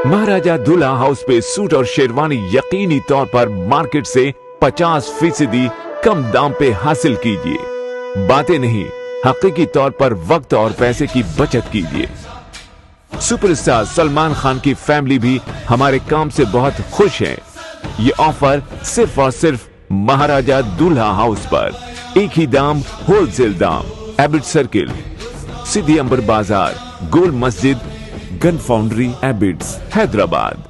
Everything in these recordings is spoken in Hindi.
महाराजा दूल्हा हाउस पे सूट और शेरवानी यकीनी तौर पर मार्केट से 50% कम दाम पे हासिल कीजिए। बातें नहीं, हकीकी तौर पर वक्त और पैसे की बचत कीजिए। सुपरस्टार सलमान खान की फैमिली भी हमारे काम से बहुत खुश है। ये ऑफर सिर्फ और सिर्फ महाराजा दूल्हा हाउस पर, एक ही दाम, होलसेल दाम। एबिट सर्किल, सिटी अंबर बाजार, गोल मस्जिद, गन फाउंड्री, एबिट्स, हैदराबाद।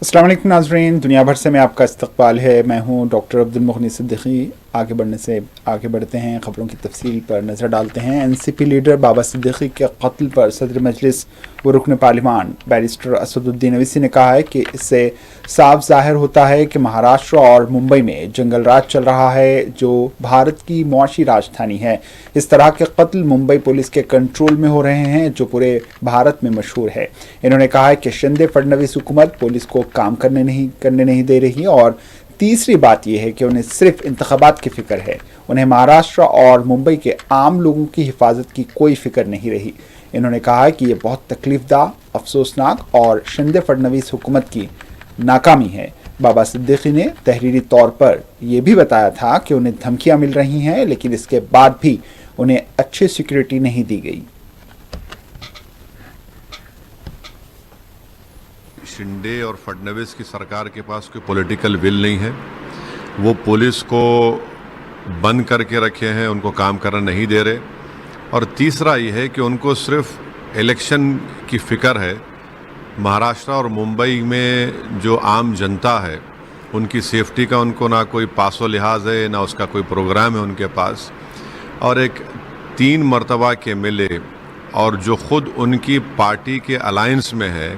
अस्सलाम वालेकुम नाज़रीन, दुनिया भर से मैं आपका इस्तकबाल है। मैं हूं डॉक्टर अब्दुल मुगनी सिद्दीकी। आगे बढ़ते हैं, ख़बरों की तफसील पर नज़र डालते हैं। एनसीपी लीडर बाबा सिद्दीकी के कत्ल पर सदर मजलिस व रुकन पार्लिमान बैरिस्टर असदुद्दीन ओवैसी ने कहा है कि इससे साफ जाहिर होता है कि महाराष्ट्र और मुंबई में जंगल राज चल रहा है, जो भारत की मुआशी राजधानी है। इस तरह के कत्ल मुंबई पुलिस के कंट्रोल में हो रहे हैं, जो पूरे भारत में मशहूर है। इन्होंने कहा है कि शिंदे फडणवीस हुकूमत पुलिस को काम करने नहीं दे रही, और तीसरी बात यह है कि उन्हें सिर्फ इंतखाबात की फिक्र है। उन्हें महाराष्ट्र और मुंबई के आम लोगों की हिफाजत की कोई फिक्र नहीं रही। इन्होंने कहा कि यह बहुत तकलीफदा, अफसोसनाक और शिंदे फडणवीस हुकूमत की नाकामी है। बाबा सिद्दीकी ने तहरीरी तौर पर यह भी बताया था कि उन्हें धमकियां मिल रही हैं, लेकिन इसके बाद भी उन्हें अच्छी सिक्योरिटी नहीं दी गई। शिंदे और फडणवीस की सरकार के पास कोई पॉलिटिकल विल नहीं है। वो पुलिस को बंद करके रखे हैं, उनको काम करना नहीं दे रहे। और तीसरा ये है कि उनको सिर्फ इलेक्शन की फ़िक्र है। महाराष्ट्र और मुंबई में जो आम जनता है, उनकी सेफ्टी का उनको ना कोई पासो लिहाज है, ना उसका कोई प्रोग्राम है उनके पास। और एक 3 मरतबा के MLA और जो ख़ुद उनकी पार्टी के अलायंस में है,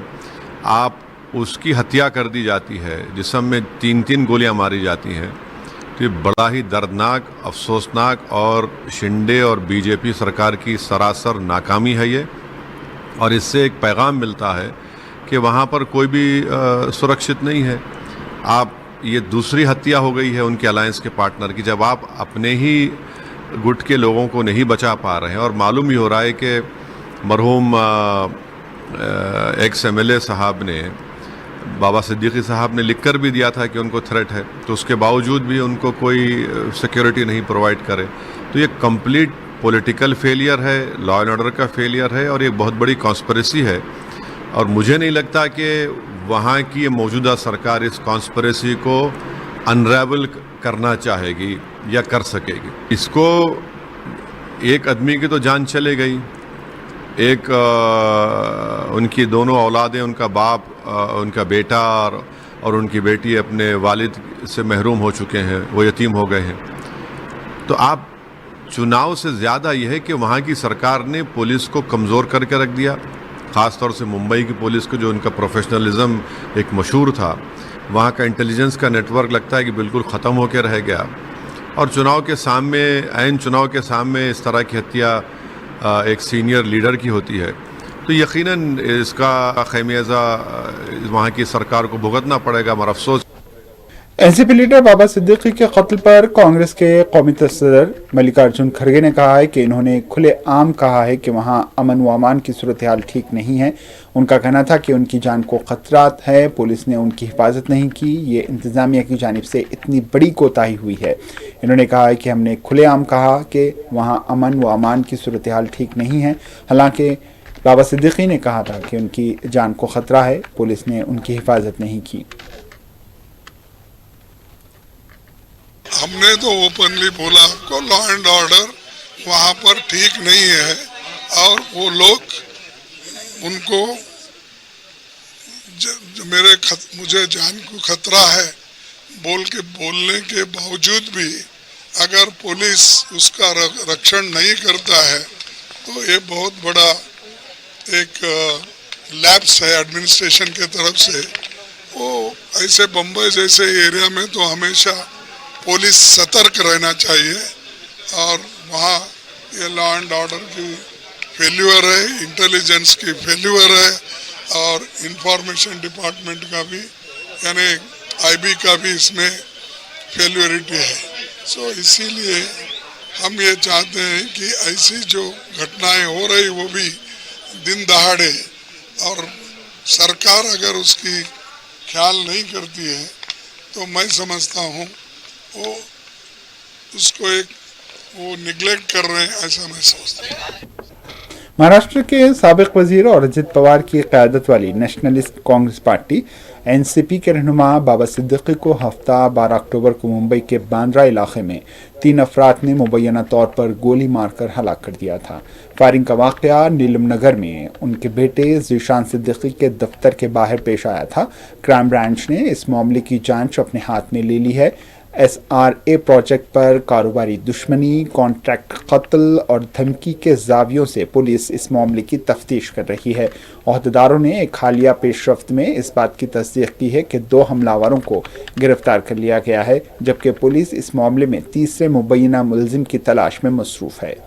आप उसकी हत्या कर दी जाती है, जिसम में 3-3 गोलियां मारी जाती हैं। तो ये बड़ा ही दर्दनाक, अफसोसनाक और शिंदे और बीजेपी सरकार की सरासर नाकामी है ये। और इससे एक पैगाम मिलता है कि वहाँ पर कोई भी सुरक्षित नहीं है। आप ये दूसरी हत्या हो गई है उनके अलायंस के पार्टनर की, जब आप अपने ही गुट के लोगों को नहीं बचा पा रहे हैं। और मालूम ही हो रहा है कि मरहूम एक्स MLA साहब ने, बाबा सिद्दीकी साहब ने लिख कर भी दिया था कि उनको थ्रेट है, तो उसके बावजूद भी उनको कोई सिक्योरिटी नहीं प्रोवाइड करे। तो ये कंप्लीट पॉलिटिकल फेलियर है, लॉ एंड ऑर्डर का फेलियर है, और एक बहुत बड़ी कॉन्स्पिरेसी है। और मुझे नहीं लगता कि वहाँ की मौजूदा सरकार इस कॉन्स्पिरेसी को अनरेवल करना चाहेगी या कर सकेगी। इसको एक आदमी की तो जान चले गई, एक उनकी दोनों औलादें, उनका बाप, उनका बेटा और उनकी बेटी अपने वालिद से महरूम हो चुके हैं, वो यतीम हो गए हैं। तो आप चुनाव से ज़्यादा यह है कि वहाँ की सरकार ने पुलिस को कमज़ोर करके रख दिया, ख़ास तौर से मुंबई की पुलिस को, जो उनका प्रोफेशनलिज्म एक मशहूर था। वहाँ का इंटेलिजेंस का नेटवर्क लगता है कि बिल्कुल ख़त्म होकर रह गया। और चुनाव के सामने, ऐन चुनाव के सामने इस तरह की हत्या एक सीनियर लीडर की होती है, तो यकीनन इसका खमियाजा वहाँ की सरकार को भुगतना पड़ेगा। मगर अफसोस, एनसीपी लीडर बाबा सिद्दीकी के कत्ल पर कांग्रेस के कौमी सदर मल्लिकार्जुन खड़गे ने कहा है कि इन्होंने खुलेआम कहा है कि वहां अमन व अमान की सूरत हाल ठीक नहीं है। उनका कहना था कि उनकी जान को खतरात है, पुलिस ने उनकी हिफाजत नहीं की, ये इंतज़ामिया की जानिब से इतनी बड़ी कोताही हुई है। इन्होंने कहा है कि हमने खुलेआम कहा कि वहाँ अमन व अमान की सूरत हाल ठीक नहीं है। हालांकि बाबा सिद्दीकी ने कहा था कि उनकी जान को खतरा है, पुलिस ने उनकी हिफाजत नहीं की। हमने तो ओपनली बोला आपको, लॉ एंड ऑर्डर वहाँ पर ठीक नहीं है, और वो लोग उनको मुझे जान को खतरा है बोलने के बावजूद भी अगर पुलिस उसका रक्षण नहीं करता है, तो ये बहुत बड़ा एक लैप्स है एडमिनिस्ट्रेशन के तरफ से। वो ऐसे बम्बई जैसे एरिया में तो हमेशा पुलिस सतर्क रहना चाहिए, और वहाँ ये लॉ एंड ऑर्डर की फेल्यूर है, इंटेलिजेंस की फेल्यूर है, और इंफॉर्मेशन डिपार्टमेंट का भी, यानी IB का भी इसमें फेल्यूरिटी है। सो इसीलिए हम ये चाहते हैं कि ऐसी जो घटनाएं हो रही वो भी दिन दहाड़े और सरकार अगर उसकी ख्याल नहीं करती है तो मैं समझता हूँ वो उसको वो निगलेक्ट कर रहे हैं, ऐसा मैं समझता हूँ। महाराष्ट्र के साबिक वजीर और अजित पवार की क़यादत वाली नेशनलिस्ट कांग्रेस पार्टी एनसीपी के रहनुमा बाबा सिद्दीकी को हफ्ता 12 अक्टूबर को मुंबई के बांद्रा इलाके में 3 अफराद ने मुबैना तौर पर गोली मारकर हलाक कर दिया था। फायरिंग का वाक़या नीलम नगर में उनके बेटे ज़ीशान सिद्दीकी के दफ्तर के बाहर पेश आया था। क्राइम ब्रांच ने इस मामले की जांच अपने हाथ में ले ली है। SRA प्रोजेक्ट पर कारोबारी दुश्मनी, कॉन्ट्रैक्ट कत्ल और धमकी के जावियों से पुलिस इस मामले की तफ्तीश कर रही है। ओहदेदारों ने एक हालिया पेशरफ्त में इस बात की तस्दीक की है कि 2 हमलावरों को गिरफ्तार कर लिया गया है, जबकि पुलिस इस मामले में तीसरे मुबैना मुलजिम की तलाश में मसरूफ़ है।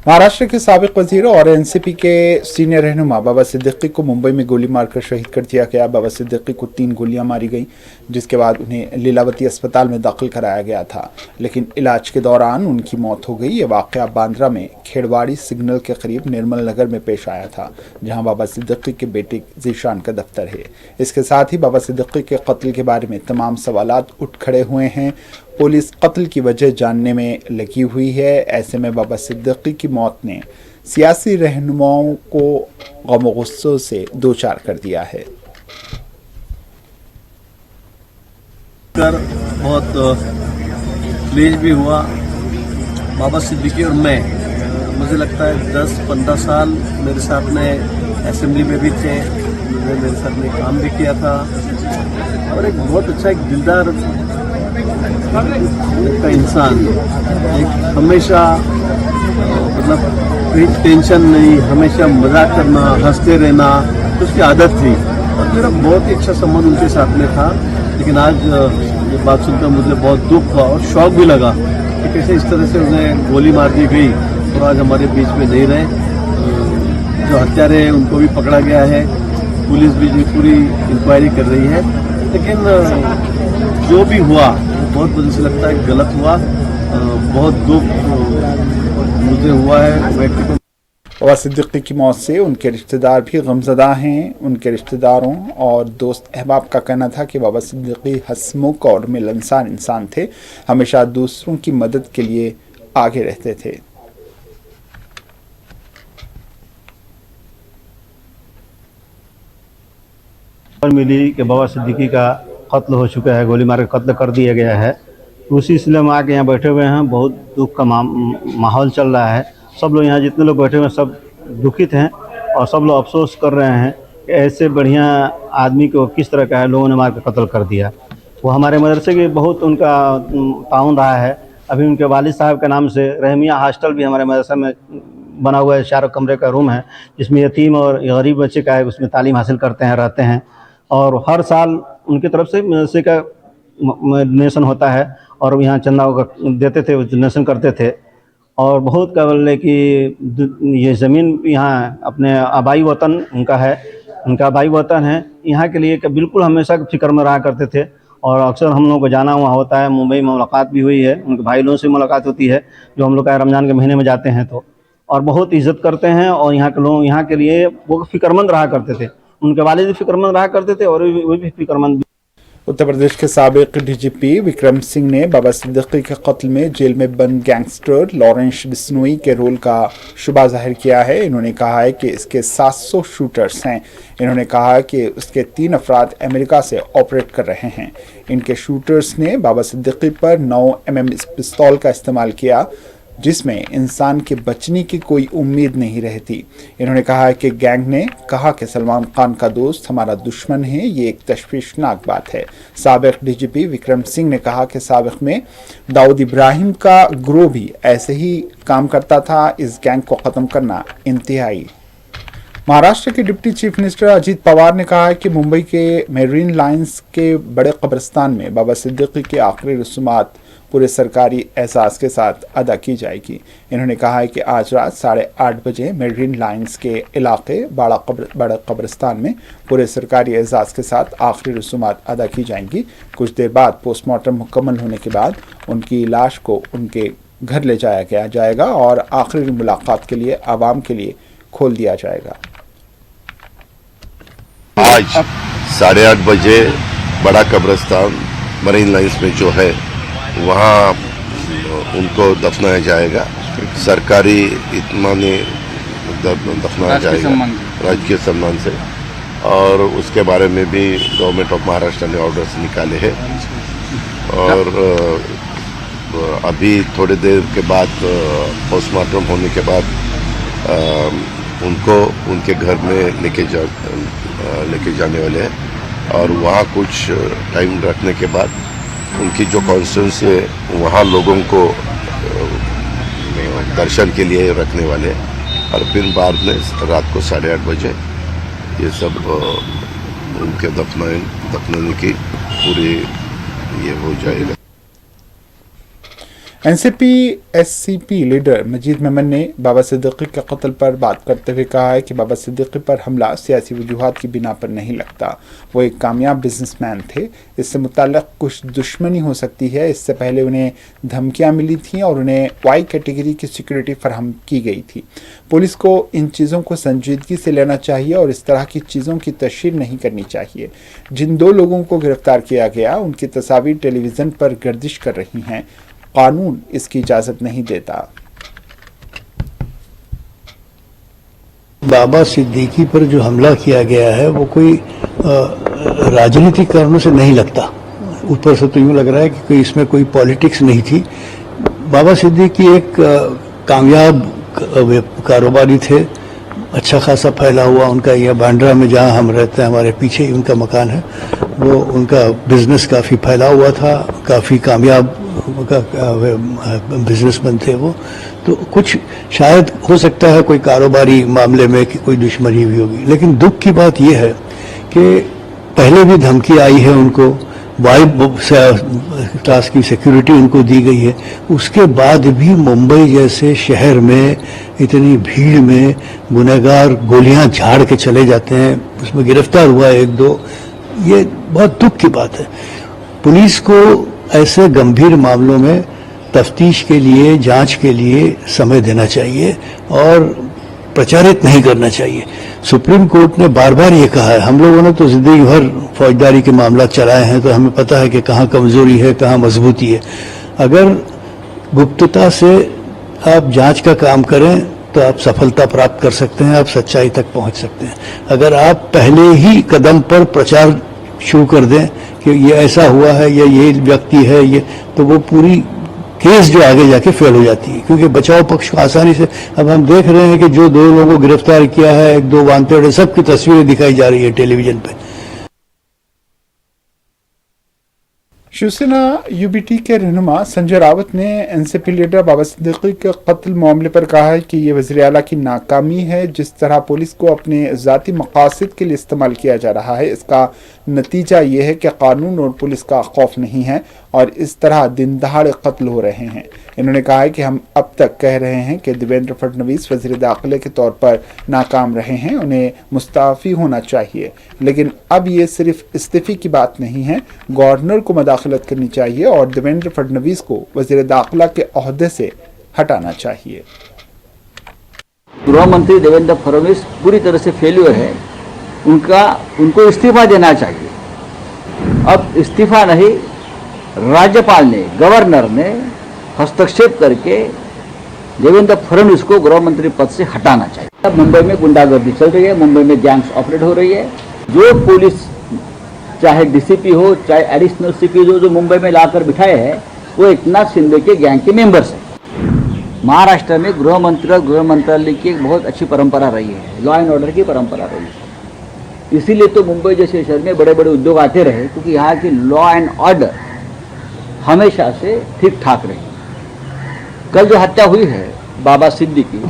महाराष्ट्र के साबिक वजीर और एनसीपी के सीनियर रहनुमा बाबा सिद्दीकी को मुंबई में गोली मारकर शहीद कर दिया गया। बाबा सिद्दीकी को 3 गोलियां मारी गईं, जिसके बाद उन्हें लीलावती अस्पताल में दाखिल कराया गया था, लेकिन इलाज के दौरान उनकी मौत हो गई। ये वाक़या बांद्रा में खेड़वाड़ी सिग्नल के करीब निर्मल नगर में पेश आया था, जहां बाबा सिद्दीकी के बेटे ज़ीशान का दफ्तर है। इसके साथ ही बाबा सिद्दीकी के कत्ल के बारे में तमाम सवालात उठ खड़े हुए हैं। पुलिस कत्ल की वजह जानने में लगी हुई है। ऐसे में बाबा सिद्दीकी की मौत ने सियासी रहनुमाओं को गम गुस्सों से दो चार कर दिया है। बहुत प्लीज भी हुआ। बाबा सिद्दीकी और मैं, मुझे लगता है 10-15 साल मेरे साथ में असेंबली में भी थे, मेरे साथ में काम भी किया था और एक बहुत अच्छा, एक दिलदार का इंसान, एक हमेशा मतलब कोई टेंशन नहीं, हमेशा मजाक करना, हंसते रहना, तो उसकी आदत थी और मेरा बहुत ही अच्छा संबंध उनके साथ में था। लेकिन आज ये बात सुनकर मुझे बहुत दुख हुआ और शौक भी लगा कि कैसे इस तरह से उन्हें गोली मार दी गई और आज हमारे बीच में नहीं रहे। जो हत्यारे हैं उनको भी पकड़ा गया है, पुलिस भी जो पूरी इंक्वायरी कर रही है, लेकिन जो भी हुआ बहुत मुझे से लगता है गलत हुआ। बहुत दुख मुझे हुआ है व्यक्ति को। बाबा सिद्दीकी की मौत से उनके रिश्तेदार भी गमज़दा हैं। उनके रिश्तेदारों और दोस्त अहबाब का कहना था कि बाबा सिद्दीकी हंसमुख और मिलनसार इंसान थे, हमेशा दूसरों की मदद के लिए आगे रहते थे। मिली कि बाबा सिद्दीकी का कत्ल हो चुका है, गोली मार के कत्ल कर दिया गया है। उसी सिलसिले में आके यहाँ बैठे हुए हैं। बहुत दुख का माहौल चल रहा है। सब लोग यहाँ जितने लोग बैठे हुए हैं सब दुखित हैं और सब लोग अफसोस कर रहे हैं कि ऐसे बढ़िया आदमी को किस तरह का है लोगों ने मार के कत्ल कर दिया। वो हमारे मदरसे के बहुत उनका ताउन रहा है। अभी उनके वालिद साहब के नाम से रहमिया हॉस्टल भी हमारे मदरसा में बना हुआ है। 4 कमरे का रूम है जिसमें यतीम और गरीब बच्चे का है, उसमें तालीम हासिल करते हैं, रहते हैं। और हर साल उनकी तरफ से मदरसे का डोनेशन होता है और यहाँ चंदा देते थे, डोनेशन करते थे। और बहुत कबल कि ये ज़मीन यहाँ अपने आबाई वतन उनका है, उनका आबाई वतन है। यहाँ के लिए बिल्कुल हमेशा फिक्र में रहा करते थे और अक्सर हम लोगों को जाना हुआ होता है। मुंबई में मुलाकात भी हुई है, उनके भाई लोगों से मुलाकात होती है जो हम लोग का रमज़ान के महीने में जाते हैं तो, और बहुत इज़्ज़त करते हैं। और यहाँ के लोग यहाँ के लिए वो फ़िक्रमंद रहा करते थे। उनके वालिद भी फ़िक्रमंद रहा करते थे और वो भी फ़िक्रमंद। उत्तर प्रदेश के साबिक डीजीपी विक्रम सिंह ने बाबा सिद्दीकी के कत्ल में जेल में बंद गैंगस्टर लॉरेंस बिश्नोई के रोल का शुबा जाहिर किया है। इन्होंने कहा है कि इसके 700 शूटर्स हैं। इन्होंने कहा कि उसके 3 अफराद अमेरिका से ऑपरेट कर रहे हैं। इनके शूटर्स ने बाबा सिद्दीकी पर 9mm पिस्तौल का इस्तेमाल किया, जिसमें इंसान के बचने की कोई उम्मीद नहीं रहती। इन्होंने कहा है कि गैंग ने कहा कि सलमान खान का दोस्त हमारा दुश्मन है। ये एक तशवीशनाक बात है। साबिक डीजीपी विक्रम सिंह ने कहा कि साबिक में दाऊद इब्राहिम का ग्रोह भी ऐसे ही काम करता था। इस गैंग को ख़त्म करना इंतहाई। महाराष्ट्र के deputy chief minister Ajit Pawar ने कहा है कि मुंबई के मेरीन लाइन्स के बड़े कब्रिस्तान में बाबा सिद्दीकी की आखिरी रस्मात पूरे सरकारी एहसास के साथ अदा की जाएगी। इन्होंने कहा है कि आज रात 8:30 बजे मेरीन लाइन्स के इलाके बड़ा कब्रिस्तान में पूरे सरकारी एहसास के साथ आखिरी रस्मात अदा की जाएंगी। कुछ देर बाद पोस्टमार्टम मुकम्मल होने के बाद उनकी लाश को उनके घर ले जाया जाएगा और आखिरी मुलाकात के लिए आवाम के लिए खोल दिया जाएगा। आज 8:30 बजे बड़ा कब्रिस्तान मरीन लाइन्स में जो है वहाँ उनको दफनाया जाएगा। सरकारी इत्मीनान दफनाया जाएगा राजकीय सम्मान से, और उसके बारे में भी गवर्नमेंट ऑफ महाराष्ट्र ने ऑर्डर्स निकाले हैं। और अभी थोड़ी देर के बाद पोस्टमार्टम होने के बाद उनको उनके घर में लेके जाने वाले हैं, और वहाँ कुछ टाइम रखने के बाद उनकी जो कॉन्स्टिट्यूंसी है वहाँ लोगों को दर्शन के लिए रखने वाले हैं, और फिर बाद में रात को 8:30 बजे ये सब उनके दफनाने की पूरी ये हो जाएगा। एनसीपी एससीपी लीडर मजीद मेमन ने बाबा सिद्दीकी के कत्ल पर बात करते हुए कहा है कि बाबा सिद्दीकी पर हमला सियासी वजूहात की बिना पर नहीं लगता। वो एक कामयाब बिजनेसमैन थे, इससे मुताल्लिक़ कुछ दुश्मनी हो सकती है। इससे पहले उन्हें धमकियां मिली थीं और उन्हें वाई कैटेगरी की सिक्योरिटी फराहम की गई थी। पुलिस को इन चीज़ों को संजीदगी से लेना चाहिए और इस तरह की चीज़ों की तशहीर नहीं करनी चाहिए। जिन 2 लोगों को गिरफ्तार किया गया उनकी तस्वीर टेलीविज़न पर गर्दिश कर रही हैं, कानून इसकी इजाजत नहीं देता। बाबा सिद्दीकी पर जो हमला किया गया है वो कोई राजनीतिक कारणों से नहीं लगता। ऊपर से तो यूं लग रहा है कि कोई इसमें कोई पॉलिटिक्स नहीं थी। बाबा सिद्दीकी एक कामयाब कारोबारी थे, अच्छा खासा फैला हुआ उनका यह बांद्रा में जहां हम रहते हैं, हमारे पीछे ही उनका मकान है, वो उनका बिजनेस काफ़ी फैला हुआ था, काफ़ी कामयाब बिजनेसमैन थे वो। तो कुछ शायद हो सकता है कोई कारोबारी मामले में कि कोई दुश्मनी भी होगी, लेकिन दुख की बात यह है कि पहले भी धमकी आई है उनको, वाई क्लास की सिक्योरिटी उनको दी गई है, उसके बाद भी मुंबई जैसे शहर में इतनी भीड़ में गुनहगार गोलियां झाड़ के चले जाते हैं, उसमें गिरफ्तार हुआ 1-2, ये बहुत दुख की बात है। पुलिस को ऐसे गंभीर मामलों में तफ्तीश के लिए, जांच के लिए समय देना चाहिए और प्रचारित नहीं करना चाहिए। सुप्रीम कोर्ट ने बार बार ये कहा है, हम लोगों ने तो जिंदगी भर फौजदारी के मामला चलाए हैं, तो हमें पता है कि कहाँ कमजोरी है, कहाँ मजबूती है। अगर गुप्तता से आप जांच का काम करें तो आप सफलता प्राप्त कर सकते हैं, आप सच्चाई तक पहुंच सकते हैं। अगर आप पहले ही कदम पर प्रचार शुरू कर दें कि ये ऐसा हुआ है या ये व्यक्ति है, ये तो वो पूरी केस जो आगे जाके फेल हो जाती है, क्योंकि बचाव पक्ष को आसानी से, अब हम देख रहे हैं कि जो 2 लोगों को गिरफ्तार किया है, 1-2 वांटेड है, सबकी तस्वीरें दिखाई जा रही है टेलीविजन पे। शिवसेना यूबीटी के रहनुमा संजय रावत ने एनसीपी लीडर बाबा सिद्दीकी के कत्ल मामले पर कहा है कि ये वज़ीर आला की नाकामी है। जिस तरह पुलिस को अपने ज़ाती मकासद के लिए इस्तेमाल किया जा रहा है, इसका नतीजा ये है कि कानून और पुलिस का खौफ नहीं है और इस तरह दिन दहाड़े कत्ल हो रहे हैं। इन्होंने कहा है कि हम अब तक कह रहे हैं कि देवेंद्र फडणवीस वज़ीर दाखिले के तौर पर नाकाम रहे हैं, उन्हें मुस्ताफ़ी होना चाहिए, लेकिन अब ये सिर्फ इस्तीफ़े की बात नहीं है, गवर्नर को मदाखलत करनी चाहिए और देवेंद्र फडणवीस को वज़ीर दाखिला के ओहदे से हटाना चाहिए। गृह मंत्री देवेंद्र फडणवीस पूरी तरह से फेल्यूर है, उनको इस्तीफा देना चाहिए। अब इस्तीफा नहीं, राज्यपाल ने, गवर्नर ने हस्तक्षेप करके देवेंद्र फडणवीस को गृह मंत्री पद से हटाना चाहिए। अब मुंबई में गुंडागर्दी चल रही है, मुंबई में गैंग्स ऑपरेट हो रही है। जो पुलिस चाहे डीसीपी हो, चाहे एडिशनल सीपी हो, जो मुंबई में लाकर बिठाए हैं, वो एकनाथ शिंदे के गैंग के मेंबर्स हैं। महाराष्ट्र में गृह मंत्री और गृह मंत्रालय की एक बहुत अच्छी परंपरा रही है, लॉ एंड ऑर्डर की परंपरा रही है। इसीलिए तो मुंबई जैसे शहर में बड़े बड़े उद्योग आते रहे, क्योंकि यहाँ की लॉ एंड ऑर्डर हमेशा से ठीक ठाक रही। कल जो हत्या हुई है बाबा सिद्दीकी,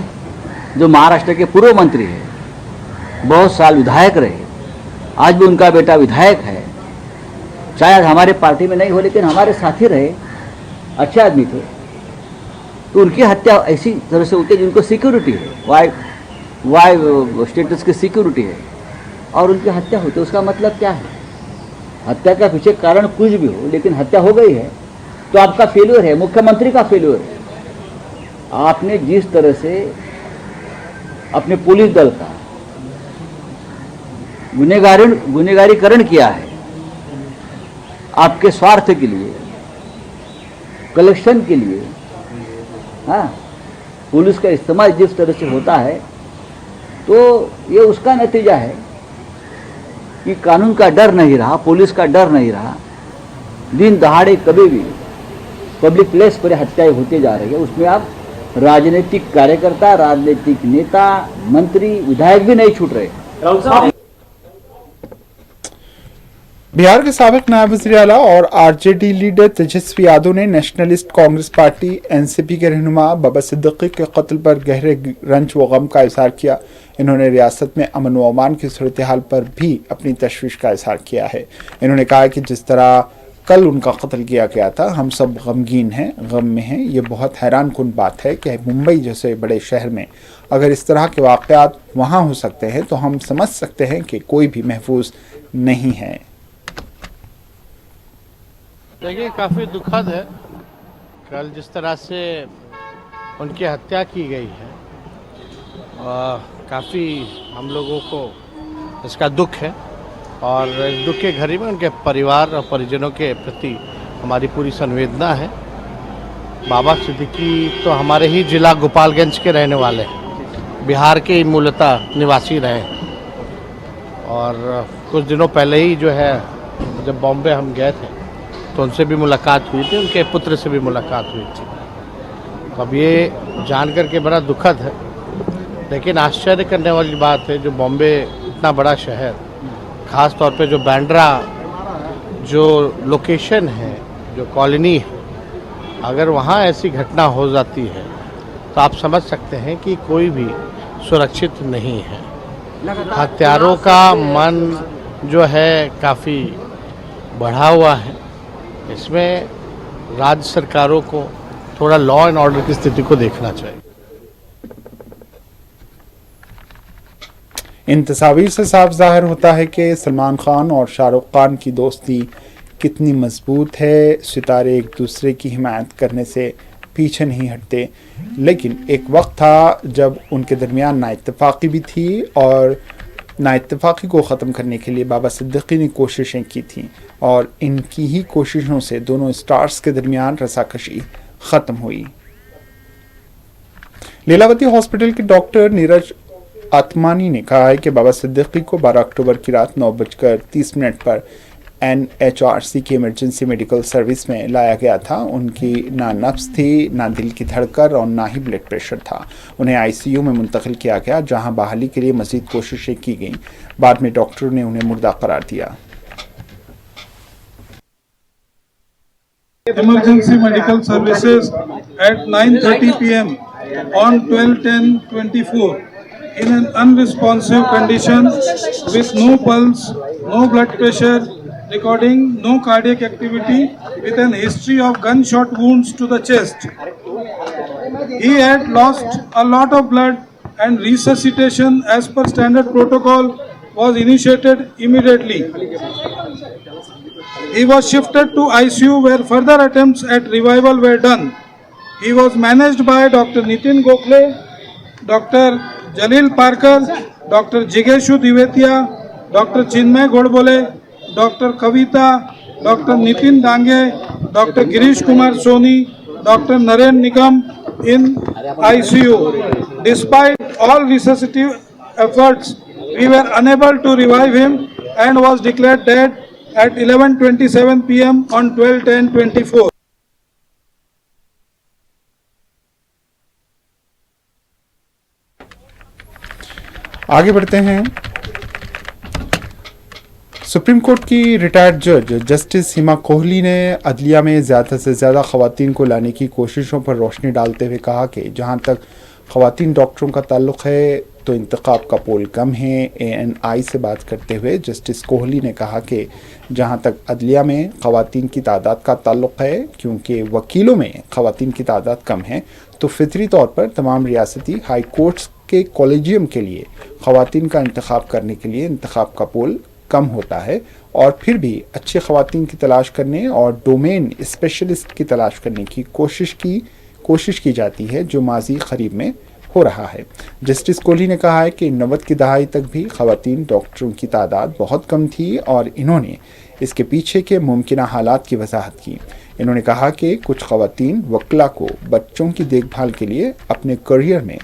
जो महाराष्ट्र के पूर्व मंत्री है, बहुत साल विधायक रहे, आज भी उनका बेटा विधायक है, शायद हमारे पार्टी में नहीं हो लेकिन हमारे साथी रहे, अच्छे आदमी थे, तो उनकी हत्या ऐसी तरह से होती है जिनको सिक्योरिटी है, वाई स्टेटस की सिक्योरिटी है, और उनकी हत्या होती है। उसका मतलब क्या है? हत्या का पीछे कारण कुछ भी हो, लेकिन हत्या हो गई है, तो आपका फेल्यूर है, मुख्यमंत्री का फेल्यूर है। आपने जिस तरह से अपने पुलिस दल का गुनहगारीकरण किया है आपके स्वार्थ के लिए, कलेक्शन के लिए, हाँ, पुलिस का इस्तेमाल जिस तरह से होता है, तो ये उसका नतीजा है कि कानून का डर नहीं रहा, पुलिस का डर नहीं रहा। दिन दहाड़े कभी भी पब्लिक प्लेस पर हत्याएं होती जा रही है। उसमें आप राजनीतिक कार्यकर्ता, राजनीतिक नेता, मंत्री, विधायक भी नहीं छूट रहे। बिहार के साबिक नायब वज़ीर आला और आरजेडी लीडर तेजस्वी यादव ने नेशनलिस्ट कांग्रेस पार्टी एनसीपी के रहनुमा बाबा सिद्दीकी के कत्ल पर गहरे रंज व गम का इजहार किया। इन्होंने रियासत में अमन व अमान की सूरत हाल पर भी अपनी तशवीश का इजहार किया है। इन्होंने कहा कि जिस तरह कल उनका कत्ल किया गया था, हम सब गमगीन हैं, गम में हैं। ये बहुत हैरान कुन बात है कि मुंबई जैसे बड़े शहर में अगर इस तरह के वाक़यात वहाँ हो सकते हैं तो हम समझ सकते हैं कि कोई भी महफूज नहीं है। देखिए, काफ़ी दुखद है कल जिस तरह से उनकी हत्या की गई है। काफ़ी हम लोगों को इसका दुख है और इस दुख के घड़ी में उनके परिवार और परिजनों के प्रति हमारी पूरी संवेदना है। बाबा सिद्दीकी तो हमारे ही जिला गोपालगंज के रहने वाले हैं, बिहार के मूलतः निवासी रहे और कुछ दिनों पहले ही जो है जब बॉम्बे हम गए थे तो उनसे भी मुलाकात हुई थी, उनके पुत्र से भी मुलाकात हुई थी। तो अब ये जान कर के बड़ा दुखद है, लेकिन आश्चर्य करने वाली बात है जो बॉम्बे इतना बड़ा शहर, ख़ास तौर पे जो बांद्रा जो लोकेशन है, जो कॉलोनी है, अगर वहाँ ऐसी घटना हो जाती है तो आप समझ सकते हैं कि कोई भी सुरक्षित नहीं है। हत्यारों का मन जो है काफ़ी बढ़ा हुआ है। इसमें राज्य सरकारों को थोड़ा लॉ एंड ऑर्डर की स्थिति को देखना चाहिए। इन तस्वीर से साफ जाहिर होता है कि सलमान खान और शाहरुख खान की दोस्ती कितनी मजबूत है। सितारे एक दूसरे की हिमायत करने से पीछे नहीं हटते, लेकिन एक वक्त था जब उनके दरमियान नाइत्तेफाकी भी थी और नाइत्तेफाकी को ख़त्म करने के लिए बाबा सिद्दीकी ने कोशिशें की थीं और इनकी ही कोशिशों से दोनों स्टार्स के दरमियान रसाकशी ख़त्म हुई। लीलावती हॉस्पिटल के डॉक्टर नीरज आत्मानी ने कहा है कि बाबा सिद्दीकी को 12 अक्टूबर की रात 9:30 पर NHRC की इमरजेंसी मेडिकल सर्विस में लाया गया था। उनकी ना नब्ज थी, ना दिल की धड़कन और ना ही ब्लड प्रेशर था। उन्हें ICU में मुंतकिल किया गया, जहां बहाली के लिए मजीद कोशिशें की गईं। बाद में डॉक्टर ने उन्हें मुर्दा करार दिया। Emergency medical services at 9:30 p.m. on 12/10/24 in an unresponsive condition with no pulse, no blood pressure, recording no cardiac activity, with an history of gunshot wounds to the chest. He had lost a lot of blood and resuscitation as per standard protocol was initiated immediately. He was shifted to ICU where further attempts at revival were done. He was managed by Dr. Nitin Gokhale, Dr. Jalil Parkar, Dr. Jigeshu Divetia, Dr. Chinmay Godbole, Dr. Kavita, Dr. Nitin Dange, Dr. Girish Kumar Soni, Dr. Naren Nigam in ICU. Despite all resuscitative efforts, we were unable to revive him and was declared dead at 11:27 p.m. on 12/10/24. आगे बढ़ते हैं। सुप्रीम कोर्ट की रिटायर्ड जज जस्टिस हिमा कोहली ने अदलिया में ज़्यादा से ज़्यादा ख़वातीन को लाने की कोशिशों पर रोशनी डालते हुए कहा कि जहां तक ख़वातीन डॉक्टरों का ताल्लुक़ है तो इंतखाब का पोल कम है। ANI से बात करते हुए जस्टिस कोहली ने कहा कि जहां तक अदलिया में ख़वातीन की तादाद का ताल्लुक़ है, क्योंकि वकीलों में ख़वातीन की तादाद कम है, तो फितरी तौर पर तमाम रियासती हाई कोर्ट्स के कॉलेजियम के लिए ख़वातीन का इंतखाब करने के लिए इंतखाब का पोल कम होता है और फिर भी अच्छी ख़वातीन की तलाश करने और डोमेन स्पेशलिस्ट की तलाश करने की कोशिश की जाती है, जो माजी करीब में हो रहा है। जस्टिस कोहली ने कहा है कि 90 की दहाई तक भी ख़वातीन डॉक्टरों की तादाद बहुत कम थी और इन्होंने इसके पीछे के मुमकिन हालात की वजाहत की। इन्होंने कहा कि कुछ ख़वातीन वकला को बच्चों की देखभाल के लिए अपने करियर में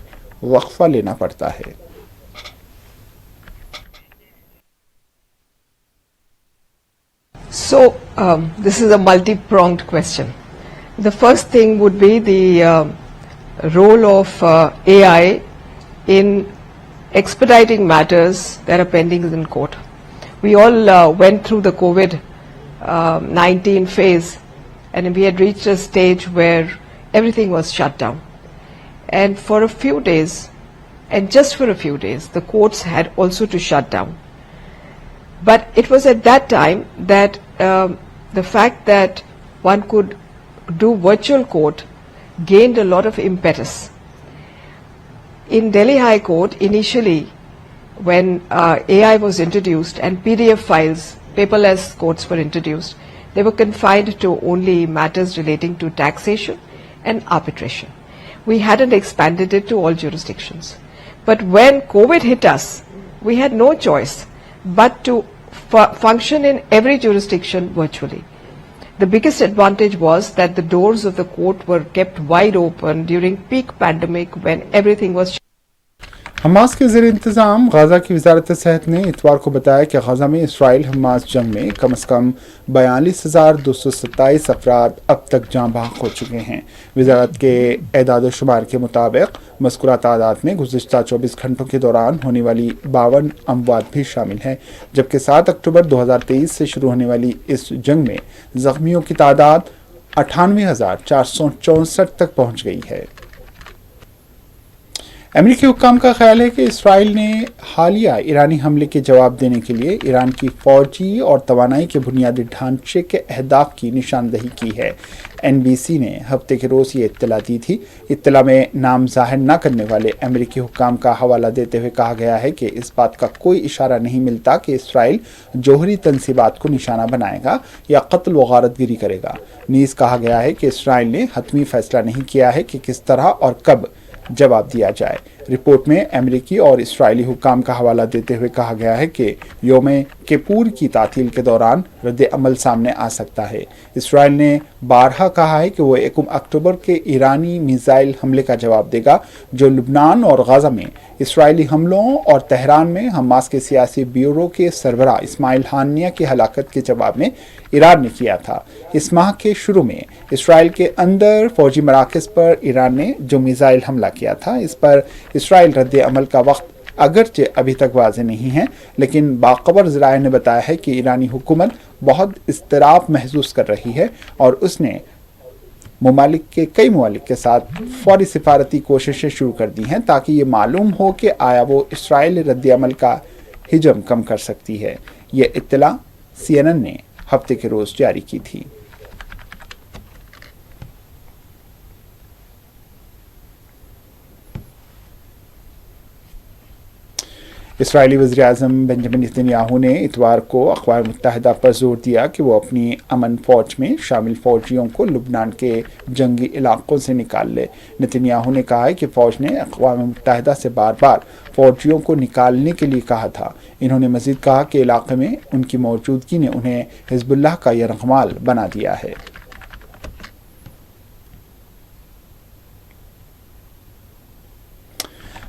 वक्फा लेना पड़ता है। So, this is a multi-pronged question. The first thing would be the role of AI in expediting matters that are pending in court. We all went through the COVID-19 phase, and we had reached a stage where everything was shut down. And for a few days, and just for a few days, the courts had also to shut down. But it was at that time that the fact that one could do virtual court gained a lot of impetus. In Delhi High Court, initially, when AI was introduced and PDF files, paperless courts were introduced, they were confined to only matters relating to taxation and arbitration. We hadn't expanded it to all jurisdictions. But when COVID hit us, we had no choice but to function in every jurisdiction virtually. The biggest advantage was that the doors of the court were kept wide open during peak pandemic when everything was Hamas के ज़ेर इंतज़ाम गाज़ा की वज़ारत सेहत ने इतवार को बताया कि गाज़ा में इसराइल हमास जंग में कम से कम 42,227 अफराद अब तक जाँ बहक हो चुके हैं। वज़ारत के एदाद शुमार के मुताबिक मज़कूरा तादाद में गुज़िश्ता 24 घंटों के दौरान होने वाली 52 अमवात भी शामिल है, जबकि 7 अक्टूबर 2023 से शुरू होने वाली इस जंग में ज़ख्मियों की तादाद 98,464 तक पहुँच गई है। अमेरिकी हुक्काम का ख्याल है कि इसराइल ने हालिया ईरानी हमले के जवाब देने के लिए ईरान की फौजी और तवानाई के बुनियादी ढांचे के अहदाफ की निशानदही की है। NBC ने हफ्ते के रोज़ ये इत्तला दी थी। इत्तला में नाम जाहिर न करने वाले अमेरिकी हुक्काम का हवाला देते हुए कहा गया है कि इस बात का कोई इशारा नहीं मिलता कि इसराइल जोहरी तनसीबात को निशाना बनाएगा या कत्ल व गारतगिरी करेगा। नीज़ कहा गया है कि इसराइल ने हतमी फैसला नहीं किया है कि किस तरह और कब जवाब दिया जाए। रिपोर्ट में अमेरिकी और इसराइली हुक्काम का हवाला देते हुए कहा गया है कि योम किपुर की तातील के दौरान रद्द अमल सामने आ सकता है। इसराइल ने बारहा कहा है कि वो 1 अक्टूबर के ईरानी मिसाइल हमले का जवाब देगा, जो लुबनान और गाज़ा में इसराइली हमलों और तेहरान में हमास के सियासी ब्यूरो के सरबराह इस्माइल हानिया की हलाकत के जवाब में ईरान ने किया था। इस माह के शुरू में इसराइल के अंदर फौजी मराकज़ पर ईरान ने जो मिसाइल हमला किया था, इस पर इसराइल रद्द अमल का वक्त अगरचे अभी तक वाज़ेह नहीं है, लेकिन बाखबर ज़राए ने बताया है कि ईरानी हुकूमत बहुत इज़्तिराब महसूस कर रही है और उसने कई ममालिक के साथ फौरी सिफारती कोशिशें शुरू कर दी हैं ताकि ये मालूम हो कि आया वो इसराइल रद्द अमल का हिजम कम कर सकती है। ये इत्तला CNN ने हफ्ते के रोज़ जारी की थी। इसराइली वज़ीर-ए-आज़म बेंजामिन नेतन्याहू ने इतवार को अक़वाम मुत्तहिदा पर जोर दिया कि वो अपनी अमन फ़ौज में शामिल फ़ौजियों को लुबनान के जंगी इलाक़ों से निकाल ले। नेतन्याहू ने कहा है कि फ़ौज ने अक़वाम मुत्तहिदा से बार बार फ़ौजियों को निकालने के लिए कहा था। इन्होंने मज़ीद कहा कि इलाक़े में उनकी मौजूदगी ने उन्हें हिज़्बुल्लाह का यरग़माल बना दिया है।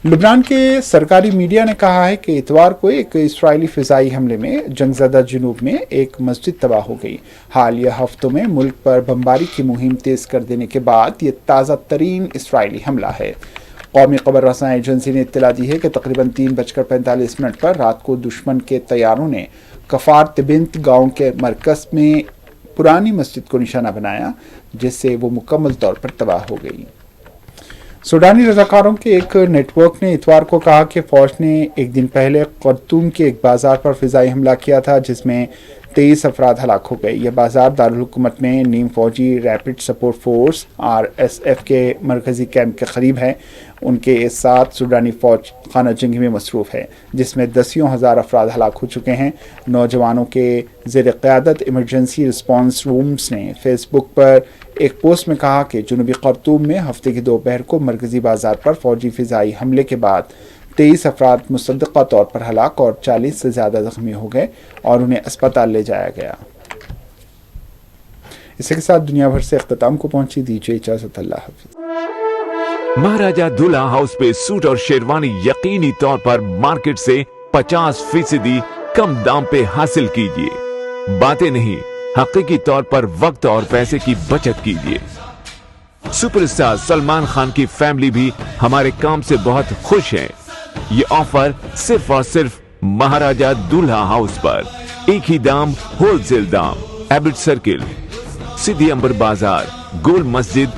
लुबनान के सरकारी मीडिया ने कहा है कि इतवार को एक इसराइली फ़िज़ाई हमले में जंगज़दा जनूब में एक मस्जिद तबाह हो गई। हालिया हफ्तों में मुल्क पर बमबारी की मुहिम तेज़ कर देने के बाद ये ताज़ा तरीन इसराइली हमला है। कौमी खबर रसां एजेंसी ने इत्तला दी है कि तकरीबन 3:45 पर रात को दुश्मन के तैयारों ने कफ़ार तिबिंत गाँव के मरकज़ में पुरानी मस्जिद को निशाना बनाया, जिससे वो मुकम्मल तौर पर तबाह हो गई। सूडानी रज़ाकारों के एक नेटवर्क ने इतवार को कहा कि फ़ौज ने एक दिन पहले खर्तूम के एक बाज़ार पर फ़िज़ाई हमला किया था, जिसमें 23 अफराद हलाक हो गए। यह बाजार दारुल हुकूमत में नीम फौजी रैपिड सपोर्ट फोर्स RSF के मरकजी कैंप के करीब है। उनके साथ सूडानी फौज खाना जंगी में मसरूफ़ है, जिसमें दसियों हज़ार अफराद हलाक हो चुके हैं। नौजवानों के ज़ेर क़यादत इमरजेंसी रिस्पॉन्स रूम्स ने फेसबुक पर एक पोस्ट में कहा कि जुनूबी खर्तूम में हफ्ते की दोपहर को मरकजी बाजार पर फौजी फ़िज़ाई हमले के बाद 23 अफराद मुसद्दक़ा तौर पर हलाक और 40 से ज़्यादा ज़ख्मी हो गए और उन्हें अस्पताल ले जाया गया। इसी के साथ दुनिया भर से इख्तिताम को पहुंची। दीजिए इजाज़त, अल्लाह हाफ़िज़। महाराजा दूल्हा हाउस पे सूट और शेरवानी यकीनी तौर पर मार्केट से 50% कम दाम पे हासिल कीजिए। बातें नहीं, हकीकी तौर पर वक्त और पैसे की बचत कीजिए। सुपरस्टार सलमान खान की फैमिली भी हमारे काम से बहुत खुश है। ये ऑफर सिर्फ और सिर्फ महाराजा दूल्हा हाउस पर। एक ही दाम, होलसेल दाम। एबिट सर्किल, सिटी अंबर बाजार, गोल मस्जिद,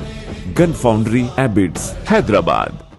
गन फाउंड्री, एबिट्स, हैदराबाद।